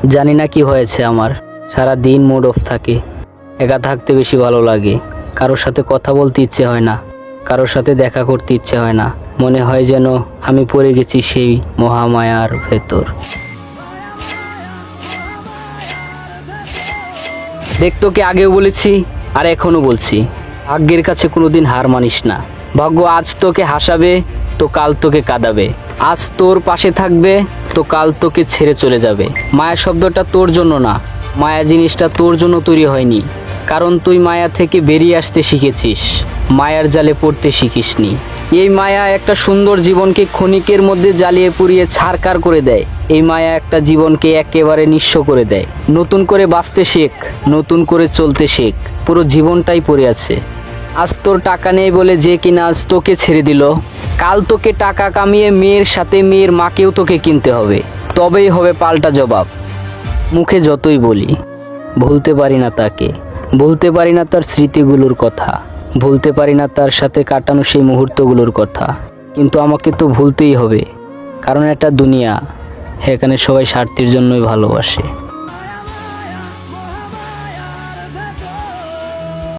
জানি না কি হয়েছে আমার, সারা দিন মুড অফ থাকে। একা থাকতে বেশি ভালো লাগে। কারোর সাথে কথা বলতে ইচ্ছে হয় না, কারোর সাথে দেখা করতে ইচ্ছে হয় না। মনে হয় যেন আমি পড়ে গেছি সেই মহামায়ার ভেতর। দেখ, তোকে আগেও বলেছি আর এখনো বলছি, ভাগ্যের কাছে কোনোদিন হার মানিস না। ভাগ্য আজ তোকে হাসাবে তো কাল তোকে কাঁদাবে, আজ তোর পাশে থাকবে তো কাল তোকে ছেড়ে চলে যাবে। মায়া শব্দটা তোর জন্য না, মায়া জিনিসটা তোর জন্য তৈরি হয়নি, কারণ তুই মায়া থেকে বেরিয়ে আসতে শিখেছিস, মায়ার জালে পড়তে শিখিসনি। এই মায়া একটা সুন্দর জীবনকে ক্ষণিকের মধ্যে জ্বালিয়ে পুড়িয়ে ছারখার করে দেয়। এই মায়া একটা জীবনকে একেবারে নিঃস্ব করে দেয়। নতুন করে বাঁচতে শেখ, নতুন করে চলতে শেখ। পুরো জীবনটাই পড়ে আছে। আজ তোর টাকা নেই বলে যে কিনা আজ তোকে ছেড়ে দিল, কাল তোকে টাকা কামিয়ে মেয়ের সাথে মেয়ের মাকেও তোকে কিনতে হবে, তবেই হবে পাল্টা জবাব। মুখে যতই বলি, ভুলতে পারি না তাকে, ভুলতে পারি না তার স্মৃতিগুলোর কথা, ভুলতে পারি না তার সাথে কাটানো সেই মুহূর্তগুলোর কথা। কিন্তু আমাকে তো ভুলতেই হবে, কারণ এটা দুনিয়া, এখানে সবাই স্বার্থের জন্যই ভালোবাসে।